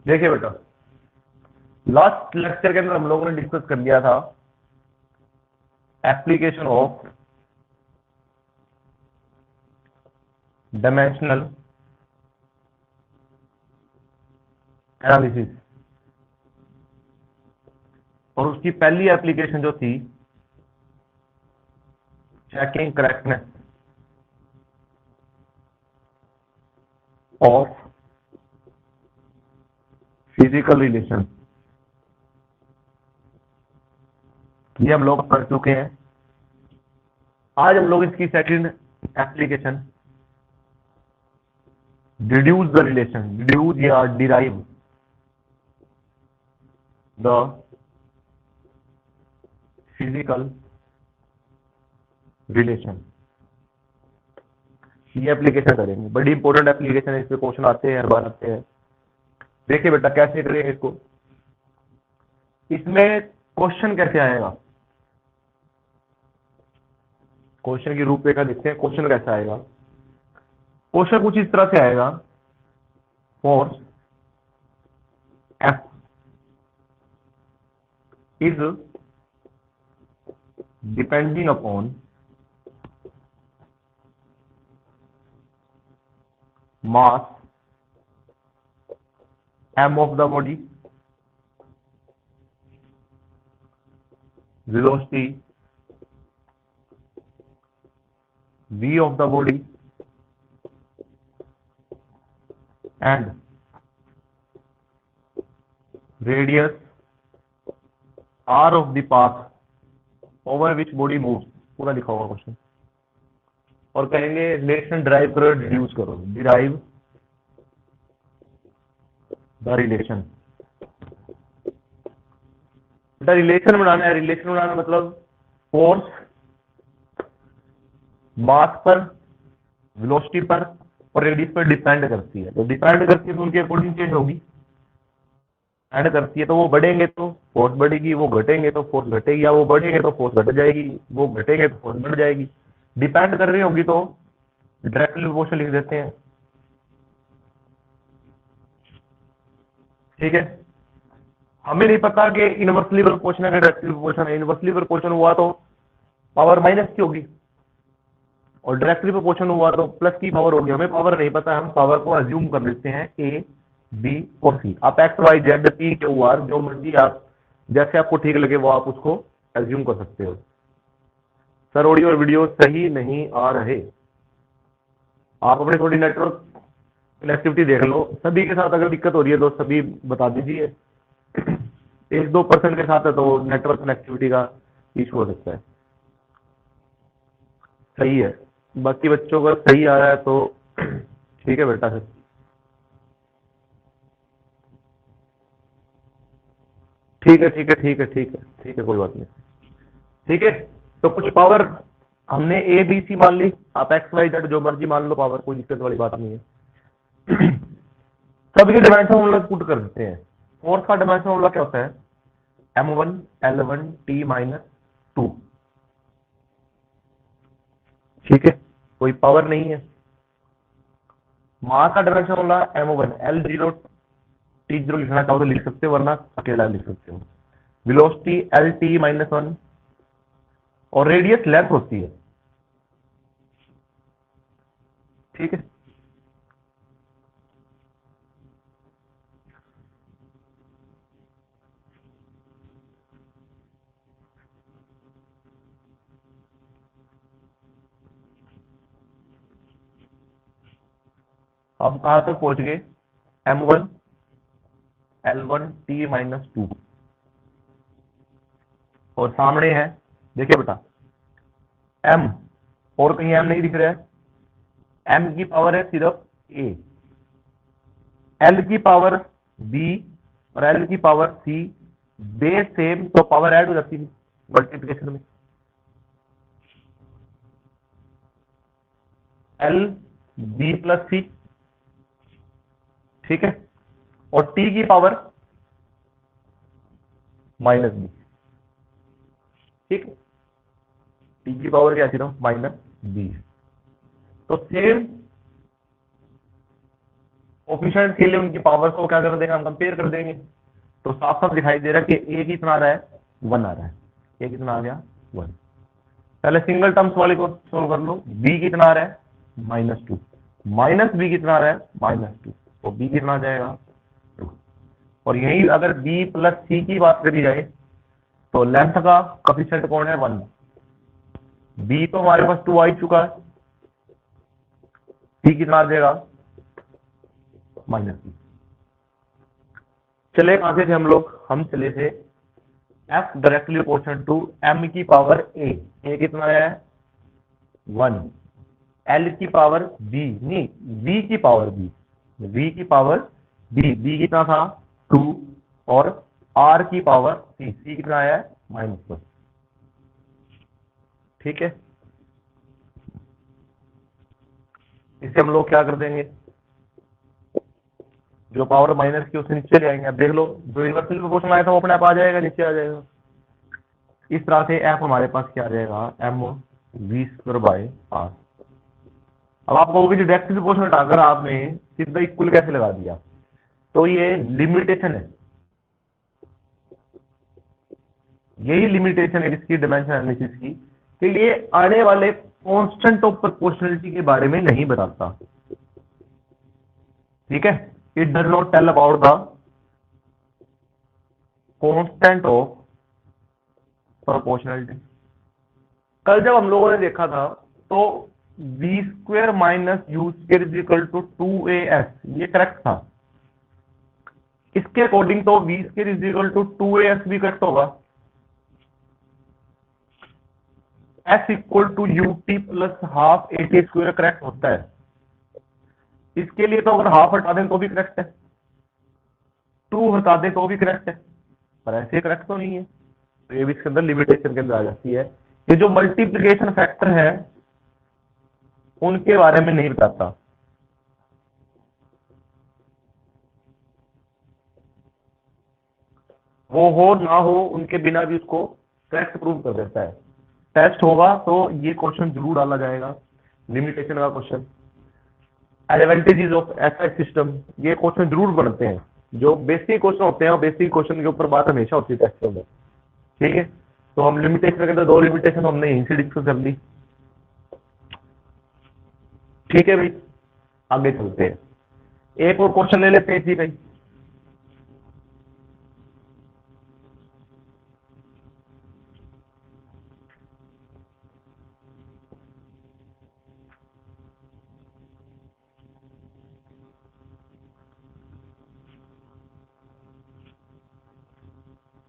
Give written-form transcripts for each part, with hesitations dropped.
देखिए बेटा, last lecture के अंदर हम लोगों ने डिस्कस कर लिया था एप्लीकेशन ऑफ डायमेंशनल एनालिसिस, और उसकी पहली एप्लीकेशन जो थी checking correctness of physical relation, ये हम लोग कर चुके हैं। आज हम लोग इसकी second application deduce the relation, deduce या डिराइव द फिजिकल रिलेशन, ये एप्लीकेशन करेंगे। बड़ी इंपॉर्टेंट एप्लीकेशन है, इस पे क्वेश्चन आते हैं, हर बार आते हैं। देखिए बेटा कैसे करेंगे इसको, इसमें क्वेश्चन कैसे आएगा, क्वेश्चन की रूपरेखा देखते हैं। क्वेश्चन कैसा आएगा, क्वेश्चन कुछ इस तरह से आएगा, force F is depending upon mass m of the body, velocity v of the body, and radius r of the path over which body moves, पूरा लिखा होगा क्वेश्चन। और कहेंगे रिलेशन ड्राइव करो, डिड्यूस करो, डिराइव द रिलेशन। बेटा relation बनाना है, relation बनाना मतलब फोर्स मास पर, वेलोसिटी पर और रेडियस पर डिपेंड करती है। तो डिपेंड करती है तो उनके अकॉर्डिंग चेंज होगी, डिपेंड करती है। तो वो बढ़ेंगे तो फोर्स बढ़ेगी, वो घटेंगे तो फोर्स घटेगी, या वो बढ़ेंगे तो फोर्स घट जाएगी, वो घटेंगे तो फोर्स बढ़ जाएगी। डिपेंड कर रही होगी तो डायरेक्टली प्रोपोर्शनल लिख देते हैं, ठीक है। हमें नहीं पता कि इनवर्सली प्रोपोर्शनल है डायरेक्टली प्रोपोर्शनल है। इनवर्सली प्रोपोर्शनल हुआ तो पावर माइनस की होगी, और डायरेक्टली प्रोपोर्शनल हुआ तो प्लस की पावर होगी। हमें पावर नहीं पता, हम पावर को अज्यूम कर लेते हैं ए बी और सी। आप x y z p q r जो मर्जी आप जैसे आपको ठीक लगे वो आप उसको अज्यूम कर सकते हो। सर ऑडियो और वीडियो सही नहीं आ रहे, आप अपने थोड़ी नेटवर्क कनेक्टिविटी देख लो। सभी के साथ अगर दिक्कत हो रही है तो सभी बता दीजिए। 1-2% के साथ है तो नेटवर्क कनेक्टिविटी का इशू हो सकता है। सही है, बाकी बच्चों का सही आ रहा है तो ठीक है बेटा। सर ठीक है ठीक है ठीक है ठीक है ठीक है, कोई बात नहीं। ठीक है, तो कुछ पावर हमने ए बी सी मान ली, आप एक्स वाई जेड जो मर्जी मान लो पावर, कोई दिक्कत वाली बात नहीं है। सभी के डिमेंशन फॉर्मूला पुट कर देते हैं। फोर्स का डिमेंशन फॉर्मूला क्या होता है, m1 l1 t माइनस 2, ठीक है, कोई पावर नहीं है। मास का dimension formula m1 l0 t0 लिखना चाहो तो लिख सकते हो, वरना अकेला लिख सकते हो। वेलोसिटी lt माइनस 1, और रेडियस लेंथ होती है, ठीक है। अब कहां तक पहुंच गए, m1 l1 t माइनस 2, और सामने है, देखिए बेटा m, और कहीं m नहीं दिख रहा है। m की पावर है सिर्फ a, l की पावर b और l की पावर c, बेस सेम तो पावर ऐड हो जाती है मल्टीप्लिकेशन में। l b प्लस c, ठीक है, और t की पावर माइनस b, ठीक है। t की पावर क्या सिर्फ माइनस b, तो सेम कोफिशिएंट के लिए उनकी पावर्स को क्या कर देंगे, हम कंपेयर कर देंगे। तो साफ साफ दिखाई दे रहा है कि ए कितना आ रहा है, 1 आ रहा है। ए कितना आ गया, 1। पहले सिंगल टर्म्स वाले को सोल्व कर लो। बी कितना आ रहा है, -2, माइनस बी कितना आ रहा है, -2, तो बी कितना आ जाएगा, 2। और यही अगर बी प्लस सी की बात करी जाए तो लेंथ का कोफिशिएंट कौन है, 1। बी तो हमारे पास 2 आ ही चुका है, सी कितना आ जाएगा, -2। चले कहां से थे हम लोग, हम चले थे f directly proportional to m की पावर a। a कितना है, 1। l की पावर b, नहीं v की पावर b, v की पावर b कितना था, 2। और r की पावर c कितना है, -1। ठीक है, इसे हम लोग क्या कर देंगे, जो पावर माइनस की उससे नीचे ले आएंगे। अब देख लो, जो इन्वर्सल प्रोपोर्शनल आया था वो अपने आप आ जाएगा, नीचे आ जाएगा। इस तरह से f हमारे पास क्या आ जाएगा, mv²/r। अब आप कहोगे जो डायरेक्ट प्रोपोर्शनल हटाकर आपने सीधा इक्वल कैसे लगा दिया, तो ये लिमिटेशन है, यही लिमिटेशन है इसकी डायमेंशन एनालिसिस की, कि ये आने वाले कांस्टेंट ऑफ प्रोपोर्शनलिटी के बारे में नहीं बताता। ठीक है, it does not tell about the constant of proportionality. कल जब हम लोगों ने देखा था तो v² - u² = 2as, ये करेक्ट था। इसके अकॉर्डिंग तो v² = 2as भी करेक्ट होगा। s = ut + half at² correct होता है। इसके लिए तो अगर हाफ हटा दें तो भी करेक्ट है, 2 हटा दें तो भी करेक्ट है, पर ऐसे करेक्ट तो नहीं है। तो ये भी इसके अंदर लिमिटेशन के अंदर आ जाती है। ये जो मल्टीप्लिकेशन फैक्टर है उनके बारे में नहीं बताता। वो हो ना हो उनके बिना भी उसको करेक्ट प्रूव कर देता है। टेस्ट होगा तो ये क्वेश्चन जरूर डाला जाएगा, लिमिटेशन का question. Advantages of SI system, ये क्वेश्चन जरूर बनते हैं। जो बेसिक क्वेश्चन होते हैं और बेसिक क्वेश्चन के ऊपर बात हमेशा होती है टेस्ट में। ठीक है, तो हम लिमिटेशन के अंदर 2 लिमिटेशन हमने यहीं से डिस्कस कर ली। ठीक है भाई, आगे चलते हैं, एक और क्वेश्चन ले लेते हैं। जी भाई,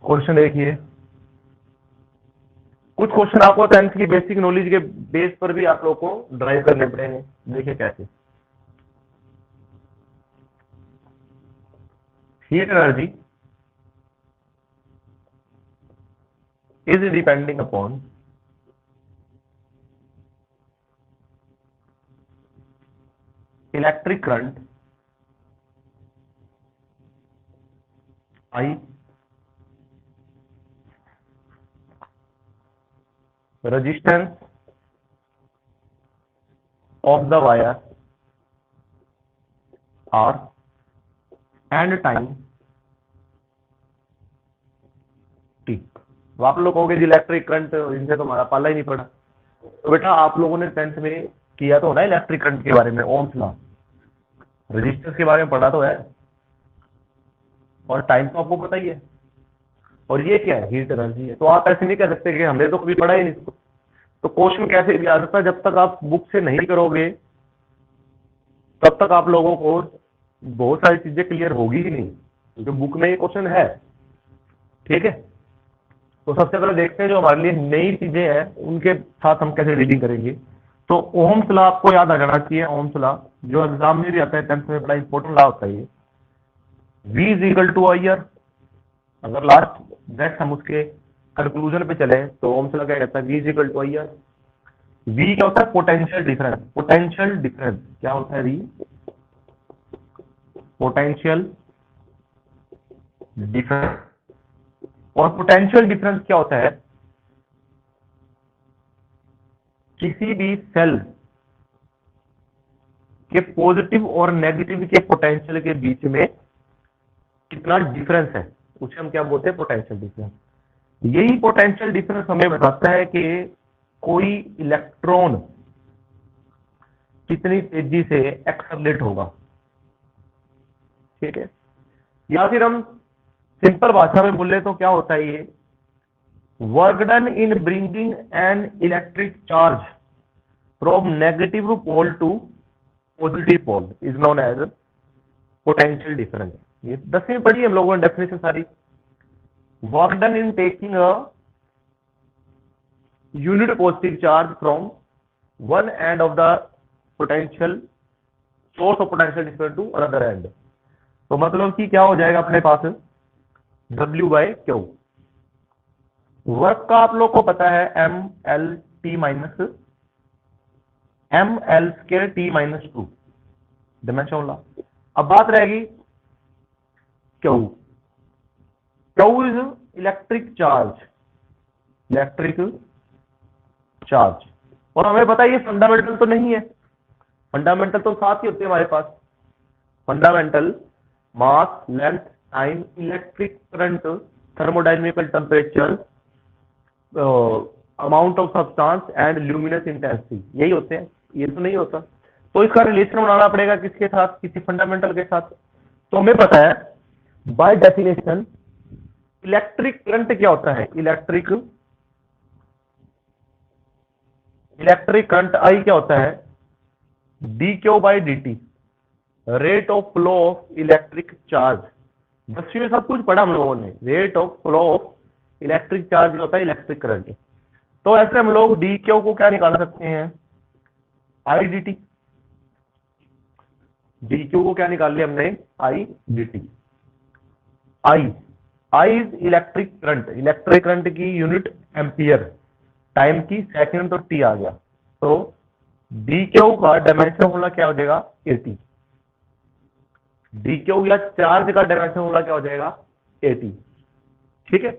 क्वेश्चन देखिए, कुछ क्वेश्चन आपको 10th की बेसिक नॉलेज के बेस पर भी आप लोग को ड्राइव करने पड़ेंगे। देखिए कैसे, heat energy is depending upon electric current I, resistance of the wire R, and time T। तो आप लोग कहोगे जी इलेक्ट्रिक करंट, इनसे तो हमारा पाला ही नहीं पड़ा। तो बेटा आप लोगों ने 10th में किया तो ना इलेक्ट्रिक करंट के बारे में, ओम्स लॉ, रेजिस्टेंस के बारे में पढ़ा तो है, और टाइम तो आपको पता ही है। और ये क्या है, हीट एनर्जी है। तो आप ऐसे नहीं कह सकते कि हमने तो कभी पढ़ा ही नहीं इसको। तो क्वेश्चन कैसे भी आ सकता है, जब तक आप बुक से नहीं करोगे तब तक आप लोगों को बहुत सारी चीजें क्लियर होगी ही नहीं, जो बुक में ये क्वेश्चन है। ठीक है, तो सबसे पहले देखते हैं जो हमारे लिए नई चीजें हैं उनके साथ हम कैसे डीलिंग करेंगे। तो ओम्स लॉ आपको याद आ जाना चाहिए। ओम्स लॉ जो एग्जाम में भी आता है, 10th में बड़ा इंपॉर्टेंट लॉ होता है ये। V = IR। अगर लास्ट नेक्स्ट हम उसके कंक्लूजन पे चले तो ओम्स लॉ क्या कहता है, V = IR। V क्या होता है, पोटेंशियल डिफरेंस। पोटेंशियल डिफरेंस क्या होता है, V पोटेंशियल डिफरेंस। और पोटेंशियल डिफरेंस क्या होता है, किसी भी सेल कि पॉजिटिव और नेगेटिव के पोटेंशियल के बीच में कितना डिफरेंस है, उसे हम क्या बोलते हैं, पोटेंशियल डिफरेंस। यही पोटेंशियल डिफरेंस हमें बताता है कि कोई इलेक्ट्रॉन कितनी तेजी से एक्सेलरेट होगा, ठीक है। या फिर हम सिंपल भाषा में बोले तो क्या होता है, ये work done in bringing an electric charge from negative pole to positive pole is known as potential difference. ये 10वीं पढ़ी हम लोगों ने डेफिनेशन सारी। Work done in taking a unit positive charge from one end of the potential source of potential difference to another end. तो मतलब कि क्या हो जाएगा अपने पास W/Q। वर्क का आप लोग को पता है ML square T-2 डिमेंशन होला। अब बात रहेगी Q इज इलेक्ट्रिक चार्ज, और हमें पता है ये फंडामेंटल तो नहीं है, फंडामेंटल तो साथ ही होते हैं हमारे पास, fundamental mass length time electric current thermodynamical temperature amount of substance and luminous intensity, यही होते हैं। ये तो नहीं होता, तो इसका रिलेशन बनाना पड़ेगा किसके साथ, किसी फंडामेंटल के साथ। तो हमें पता है बाय डेफिनेशन इलेक्ट्रिक करंट क्या होता है, इलेक्ट्रिक करंट आई क्या होता है, dQ/dt rate of flow of electric charge. 10वीं में सब कुछ पढ़ा हम लोगों ने, rate of flow of electric charge होता है इलेक्ट्रिक करंट। तो ऐसे हम लोग dQ को क्या निकाल सकते हैं, I/dt। dQ को क्या निकाल लिया हमने, I/dt। I is electric current की यूनिट एम्पियर, टाइम की सेकंड, तो T आ गया। तो dQ का डायमेंशन होला क्या हो जाएगा, AT। dQ या चार्ज का डायमेंशन होला क्या हो जाएगा, AT, ठीक है।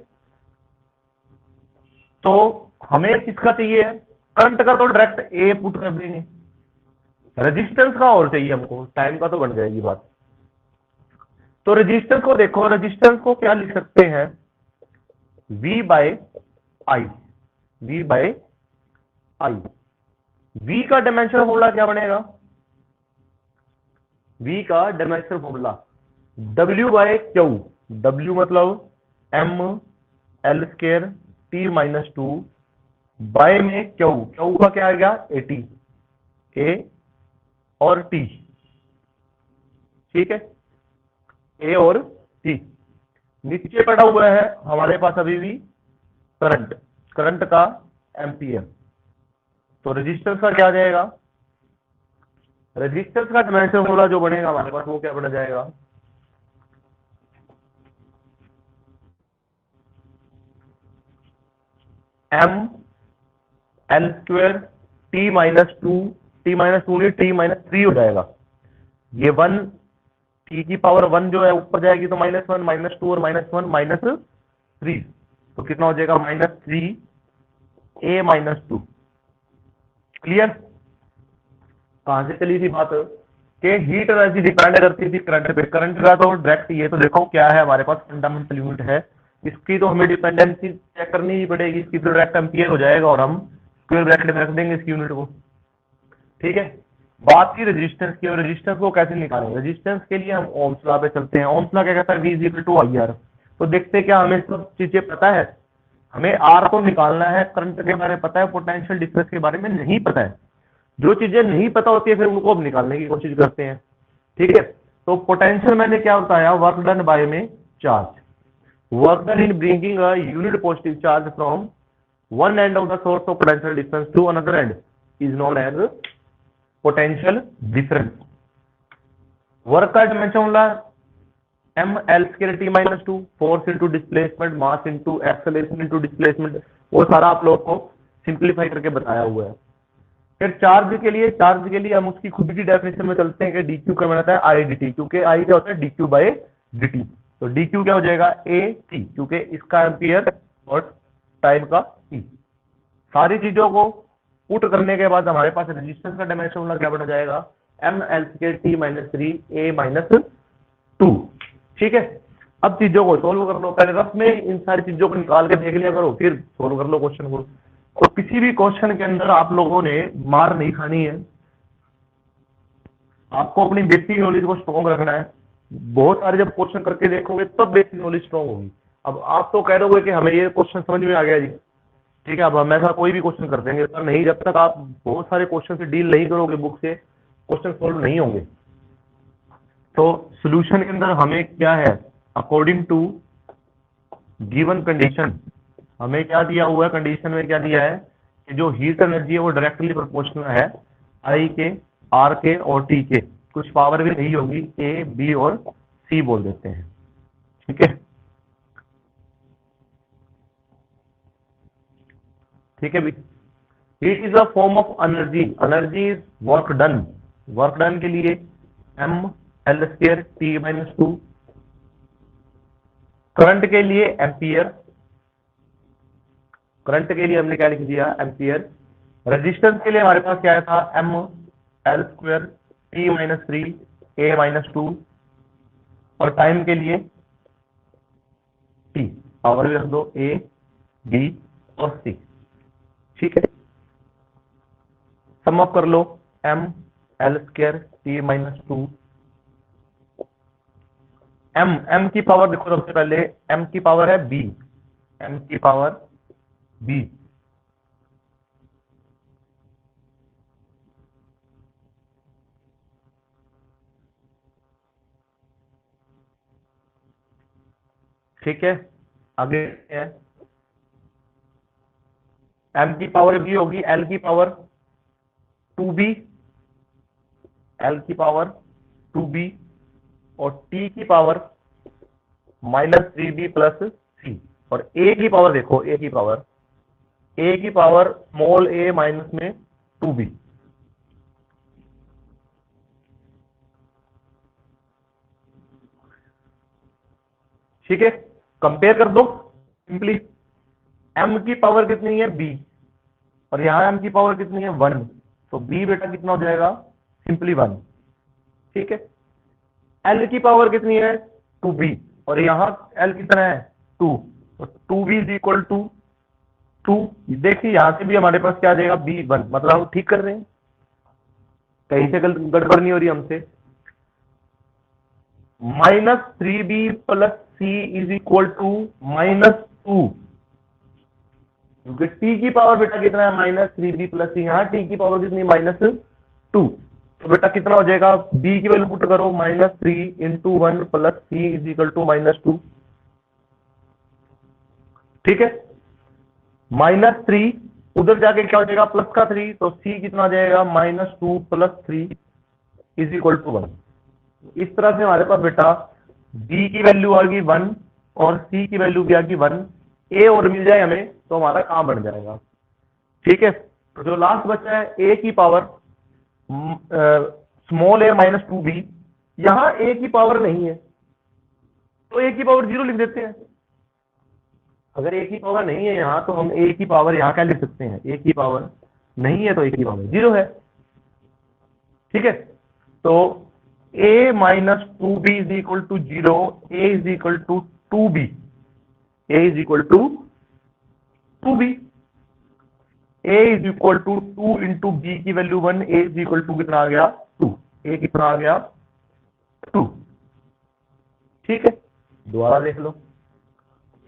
तो हमें किसका चाहिए, करंट का तो डायरेक्ट A पुट कर देंगे, रेजिस्टेंस का और चाहिए हमको, टाइम का तो बन जाएगी बात। तो रेजिस्टेंस को देखो, रेजिस्टेंस को क्या लिख सकते हैं, V/I। V का डायमेंशन फॉर्मूला क्या बनेगा, V का डायमेंशन फॉर्मूला W/Q, W मतलब ML² T-2 बाय में Q का क्या आ गया, AT, A और T, ठीक है, A और T। नीचे पड़ा हुआ है हमारे पास अभी भी करंट का एम्पियर। तो रेजिस्टेंस का क्या आ जाएगा, रेजिस्टेंस का डायमेंशन फॉर्मूला जो बनेगा हमारे पास वो क्या बना जाएगा, ML² T-2 T-3 हो जाएगा। ये 1 T की पावर 1 जो है ऊपर जाएगी तो -1 -2 और -1 -3, तो कितना हो जाएगा, -3A-2। क्लियर। कहां से चली थी बात कि हीट एनर्जी डिपेंड करती थी करंट पे, करंट का तो डायरेक्ट, ये तो देखो क्या है हमारे पास फंडामेंटल यूनिट है, इसकी तो हमें डिपेंडेंसी चेक करनी ही पड़ेगी, इसकी तो डायरेक्ट एम्पियर हो जाएगा और हम स्क्वायर ब्रैकेट में रख देंगे इस यूनिट को, ठीक है। बात की रेजिस्टेंस की, और रेजिस्टेंस को कैसे निकालेंगे, रेजिस्टेंस के लिए हम ओम्स लॉ पे चलते हैं। ओम्स लॉ क्या कहता है, V=IR। तो देखते क्या हमें सब चीजें पता है, हमें R को निकालना है, करंट के बारे में पता है, पोटेंशियल डिफरेंस के बारे में नहीं पता है। जो चीजें नहीं पता होती है फिर उनको अब निकालने की कोशिश करते हैं, ठीक है। तो पोटेंशियल मैंने क्या बताया, वर्क डन बाय में charge, work done in bringing a unit positive charge from one end of the source of potential difference to another end is known as potential difference. Work का dimension होला ML² T-2, force into displacement, mass into acceleration into displacement, वो सारा आप लोग को simplify करके बताया हुआ है। फिर चार्ज के लिए हम उसकी खुद की डेफिनेशन में चलते हैं कि dQ का बनता है I/dt, क्योंकि I क्या होता है, dQ/dt। तो dQ क्या हो जाएगा, AT, क्योंकि इसका एम्पियर और टाइम का T। सारी चीजों को पुट करने के बाद हमारे पास रेजिस्टेंस का डायमेंशन क्या बन जाएगा, M L square T minus 3 A minus 2। ठीक है, अब चीजों को सोल्व कर लो, पहले रफ में इन सारी चीजों को निकाल के देख लिया करो, फिर सोल्व कर लो क्वेश्चन को। और किसी भी क्वेश्चन के अंदर आप लोगों ने मार नहीं खानी है, आपको अपनी बेसिक नॉलेज को स्ट्रॉन्ग रखना है। बहुत सारे जब क्वेश्चन करके देखोगे तब बेसिक नॉलेज स्ट्रॉन्ग होगी। अब आप तो कह रहे कि हमें ये क्वेश्चन समझ में आ गया जी, ठीक है, अब हमेशा कोई भी क्वेश्चन कर देंगे, पर नहीं, जब तक आप बहुत सारे क्वेश्चन से डील नहीं करोगे बुक से, क्वेश्चन सोल्व नहीं होंगे। तो सॉल्यूशन के अंदर हमें क्या है, अकॉर्डिंग टू गिवन कंडीशन हमें क्या दिया हुआ है, कंडीशन में क्या दिया है कि जो हीट एनर्जी है वो डायरेक्टली प्रोपोर्शनल है आई के, आर के और टी के, कुछ पावर भी नहीं होगी, ए बी और सी बोल देते हैं। ठीक है, ठीक है भी। Heat is a form of energy, energy is work done, work done के लिए M L square T minus 2, current के लिए एम्पियर, करंट के लिए हमने क्या लिख दिया, एम्पियर। रेजिस्टेंस के लिए हमारे पास क्या था, M L square T minus 3 A minus 2, और टाइम के लिए टी, पावर भी रख दो, ए बी और सी। ठीक है, सम अप कर लो, M L square T minus 2, M की पावर देखो, सबसे पहले एम की पावर है बी, एम की पावर बी, ठीक है। आगे है एम की पावर बी होगी, एल की पावर 2b, एल की पावर 2b और टी की पावर -3b प्लस सी, और ए की पावर देखो, ए की पावर स्मॉल ए माइनस में 2b। ठीक है, कंपेयर कर दो सिंपली, m की पावर कितनी है b और यहां m की पावर कितनी है 1, तो b बेटा कितना हो जाएगा, सिंपली 1। ठीक है, l की पावर कितनी है 2b और यहां l कितना है 2, तो 2b इज इक्वल टू 2। देखिए यहां से भी हमारे पास क्या आ जाएगा b1, मतलब हम ठीक कर रहे हैं, कहीं से गड़बड़ नहीं हो रही हमसे। -3b plus c is equal to -2, क्योंकि टी की पावर बेटा कितना है -3b प्लस सी, यहाँ टी की पावर कितनी -2, तो बेटा कितना हो जाएगा, b की वैल्यू पुट करो, -3 into 1 plus c is equal to -2। ठीक है, -3 उधर जाके क्या हो जाएगा, प्लस का 3, तो सी कितना आ जाएगा, -2 प्लस 3 इज इक्वल टू 1। इस तरह से हमारे पास बेटा b की वैल्यू आ गई 1 और c की वैल्यू भी आ गई 1, a और मिल जाए हमें तो हमारा काम बन जाएगा। ठीक है, तो जो लास्ट बचा है a की पावर स्मॉल ए माइनस 2b, यहां a की पावर नहीं है तो a की पावर 0 लिख देते हैं। अगर a की पावर नहीं है यहां तो हम a की पावर यहां क्या लिख सकते हैं, a की पावर नहीं है तो a की पावर 0 है। ठीक है, तो a minus 2b is equal to 0, a is equal to 2b, a is equal to 2b, a is equal to 2 into b की value 1, a is equal to कितना आ गया 2, a कितना आ गया 2। ठीक है, दोबारा देख लो,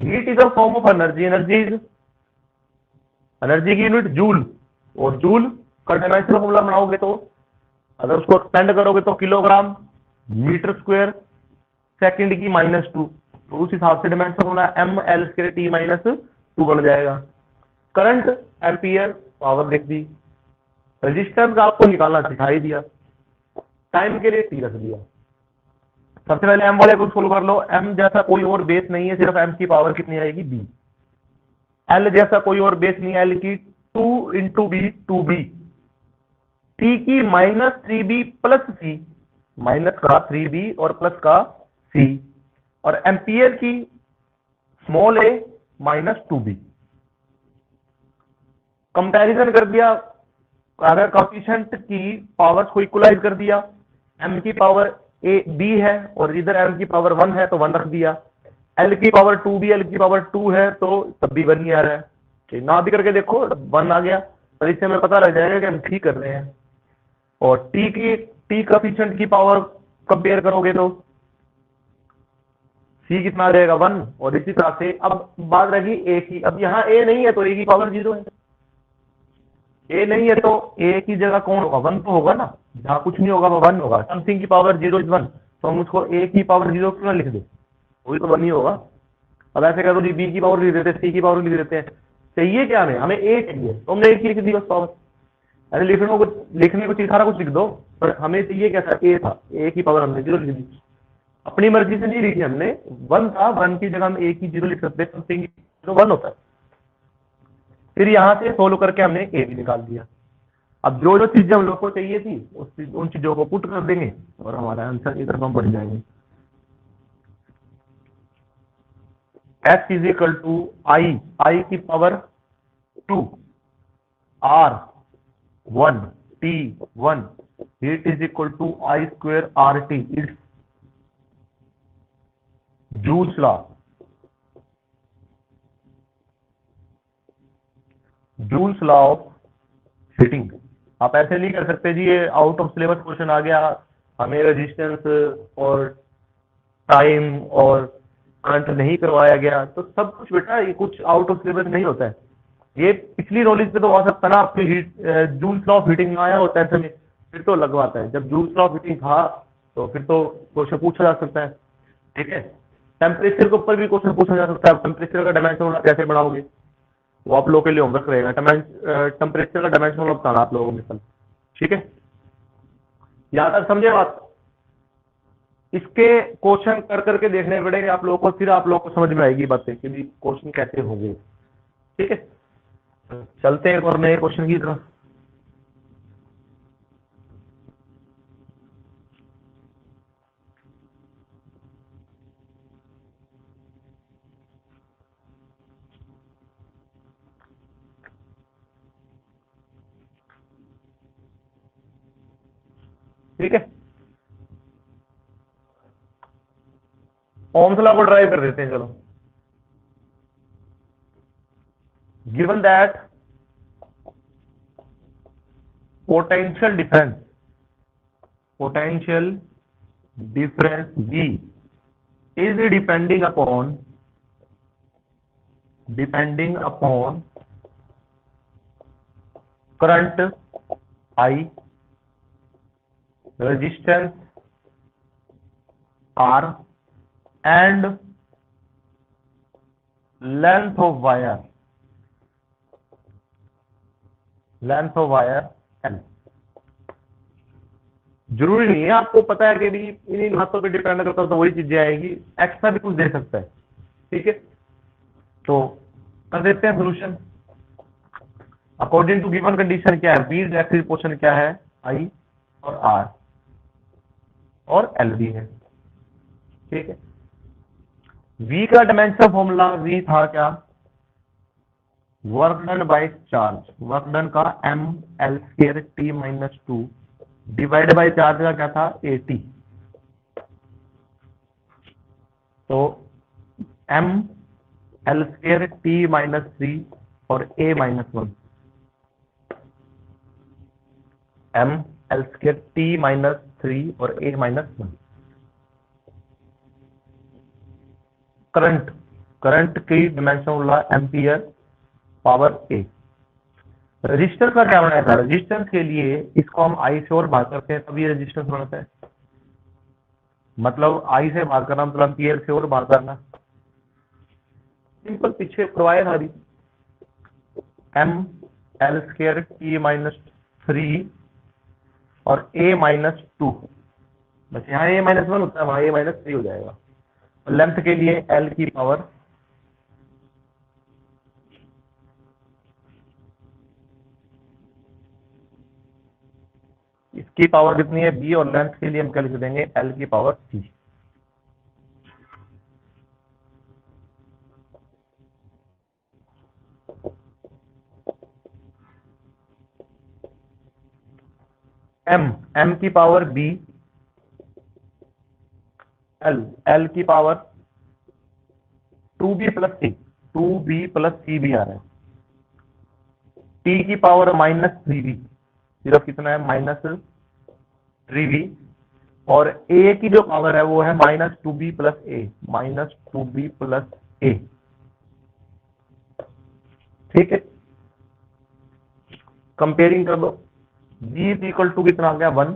heat is a form of energy, energy की यूनिट जूल, और जूल का डायमेंशनल फॉर्मूला बनाओगे तो अगर उसको एक्सपेंड करोगे तो किलोग्राम मीटर स्क्वायर सेकंड की -2, तो उस हिसाब से dimensional formula M L square T minus 2 बन जाएगा। करंट एम्पियर, पावर लिख दी, रेजिस्टेंस आपको निकालना सिखा ही दिया, टाइम के लिए टी रख दिया। सबसे पहले एम वाले को सोल्व कर लो, एम जैसा कोई और बेस नहीं है, सिर्फ एम की पावर कितनी आएगी बी, एल जैसा कोई और बेस नहीं है, एल की 2 इंटू बी 2b, टी की -3b प्लस सी, माइनस का 3b और प्लस का c, और एम्पियर की स्मॉल ए -2b। कंपैरिजन कर दिया अगर कोएफिशिएंट की पावर्स को इक्वलाइज कर दिया, m की पावर a b है और इधर m की पावर 1 है तो 1 रख दिया, l की पावर 2 भी, l की पावर 2 है तो तब भी 1 ही आ रहा है। ठीक, ना भी करके देखो 1 आ गया, और इससे हमें पता लग जाएगा कि हम ठीक कर रहे हैं। और t कोएफिशिएंट की पावर कंपेयर करोगे तो c कितना आ जाएगा 1, और इसी तरह से अब बात रही a की। अब यहाँ a नहीं है तो a की पावर 0 है, a नहीं है तो a की जगह कौन होगा, 1 तो होगा ना, जहाँ कुछ नहीं होगा वो 1 होगा। समथिंग की पावर 0 इज 1, तो हम उसको a की पावर 0 क्यों ना लिख दे, वही तो 1 ही होगा। अब ऐसे करो जी, b की पावर लिख देते हैं, c की पावर लिख देते हैं, चाहिए क्या हमें a चाहिए, तो हमने एक लिख दी बस पावर। अरे लिखने को चाहिए सारा कुछ लिख दो, पर हमें चाहिए क्या था, a था, a की पावर हमने 0 लिख दी, अपनी मर्जी से नहीं लिखी हमने, 1 था, 1 की जगह हम a की 0 लिख सकते हैं, समथिंग की 1 होता है। फिर यहाँ से सोल्व करके हमने a भी निकाल दिया। अब जो जो चीजें हम लोग को चाहिए थी उन चीजों को पुट कर देंगे और हमारा आंसर की तरफ हम बढ़ जाएंगे। x is equal to I की power 2 r 1 t 1 heat is equal to I square R T, it's Joule's law. Joule's law of heating. आप ऐसे नहीं कर सकते जी ये आउट ऑफ सिलेबस क्वेश्चन आ गया, हमें रेजिस्टेंस और टाइम और करंट नहीं करवाया गया, तो सब कुछ बेटा ये कुछ आउट ऑफ सिलेबस नहीं होता है। ये पिछली नॉलेज पे तो आ सकता ना, आपके heat joules law of heating में आया होता है, फिर तो लगवाता है। जब जूल्स लॉ ऑफ हीटिंग था तो फिर तो क्वेश्चन पूछा जा सकता है। ठीक है, टेम्परेचर के ऊपर भी क्वेश्चन पूछा जा सकता है। टेम्परेचर का डायमेंशन कैसे बढ़ाओगे, वो आप लोगों के लिए होमवर्क रहेगा। टेम्परेचर का डायमेंशन बताना आप लोगों को। ठीक है, यहाँ तक समझे बात। इसके क्वेश्चन कर करके देखने पड़ेंगे आप लोगों को, फिर आप लोगों को समझ में आएगी बातें कि क्वेश्चन कैसे होंगे। ठीक है, चलते हैं एक और नए क्वेश्चन की तरफ। ठीक है, ओम्स लॉ को ड्राइव कर देते हैं। चलो, given that potential difference V is depending upon current I, resistance R and length of wire L। जरूरी नहीं है आपको पता है कि भी इन्हीं बातों पे डिपेंड करता तो वही चीजें आएगी, एक्स्ट्रा भी कुछ दे सकता है। ठीक है, तो कर देते हैं solution. According to given condition क्या है, बी इलेक्ट्रिक पोर्शन क्या है, आई और आर और एल भी है। ठीक है, वी का डायमेंशन फॉर्मूला वी था क्या, work done by charge, work done का M L square T minus 2 divide by charge का क्या था, ए टी। तो M L square T minus 3 और A minus 1, M L square T minus 3 और A minus 1। Current की dimension होला ampere power A. Register का क्या बनाया था, रजिस्टेंस के लिए इसको हम आई से और भाग करते हैं तब ये रजिस्टेंस बनता है। मतलब आई से भाग करना मतलब एम्पियर से और भाग करना, सिंपल पीछे करवाया था अभी। M L square T minus 3 और ए माइनस 2, बस यहाँ ए माइनस 1 होता है, वहां ए माइनस 3 हो जाएगा। लेंथ के लिए एल की पावर इसकी पावर कितनी है बी, और लेंथ के लिए हम क्या लिख देंगे, एल की पावर सी। m की पावर b, l की power 2b plus c, 2b plus c भी आ रहा है, t की पावर -3b, सिर्फ कितना है -3b, और a की जो पावर है वो है -2b plus a, -2b plus a। ठीक है, कंपेयरिंग कर लो, b इज इक्वल टू कितना आ गया 1,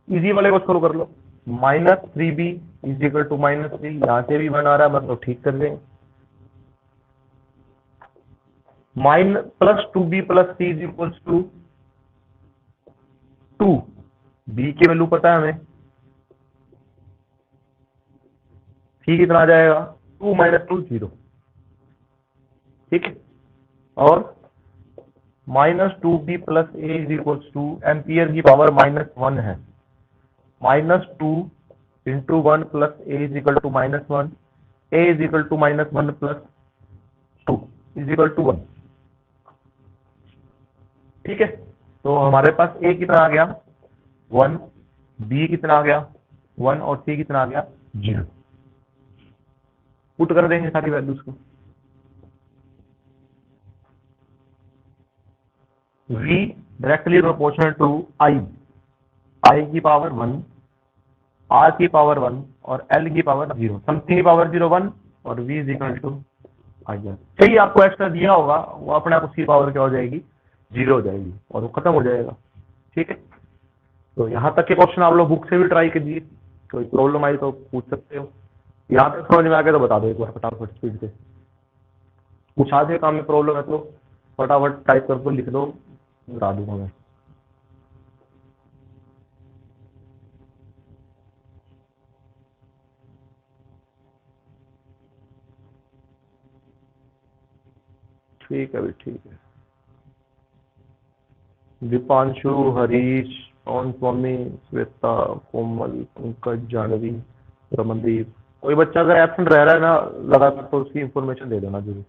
इजी वाले को सोल्व कर लो, -3b इज इक्वल टू -3, यहां से भी 1 आ रहा है मतलब ठीक कर देंगे, +2b plus c is equal to 2, b की वैल्यू पता है हमें, c कितना आ जाएगा 2 - 2 0, ठीक है, और -2b plus a is equal to ampere की पावर -1 है, -2 into 1 plus a is equal to -1, a is equal to -1 plus 2 is equal to 1। ठीक है, तो हमारे पास a कितना आ गया 1, b कितना आ गया 1 और c कितना आ गया 0। पुट कर देंगे सारी वैल्यूज को, v directly proportional to i की पावर 1, r की पावर 1 और l की पावर 0, समथिंग की पावर 0 1 और v is equal to i। चाहिए आपको एक्स्ट्रा दिया होगा वो अपने आप उसकी पावर क्या हो जाएगी 0 हो जाएगी और वो खत्म हो जाएगा। ठीक है, तो यहाँ तक के क्वेश्चन आप लोग बुक से भी ट्राई कीजिए, कोई प्रॉब्लम आई तो पूछ सकते हो, यहाँ तक समझ में आ गया तो बता दो एक बार फटाफट स्पीड से, कुछ आधे काम में प्रॉब्लम है तो फटाफट टाइप करके लिख दो, बता दूंगा मैं। ठीक है भाई, ठीक है, दीपांशु, हरीश, पवन स्वामी, श्वेता, कोमल, पंकज, जानवी, रमनदीप, कोई बच्चा अगर एब्सेंट रह रहा है ना लगातार तो उसकी इंफॉर्मेशन दे देना जरूर।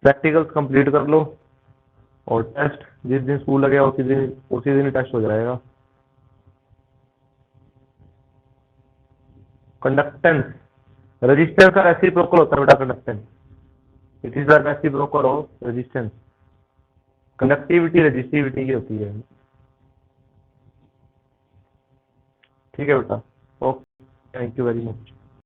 प्रैक्टिकल्स कंप्लीट कर लो और टेस्ट जिस दिन स्कूल लगेगा उसी दिन टेस्ट हो जाएगा। कंडक्टेंस, रेजिस्टेंस का रेसिप्रोकल होता है बेटा conductance, it is the reciprocal of resistance, conductivity resistivity की होती है। ठीक है बेटा, okay, thank you very much.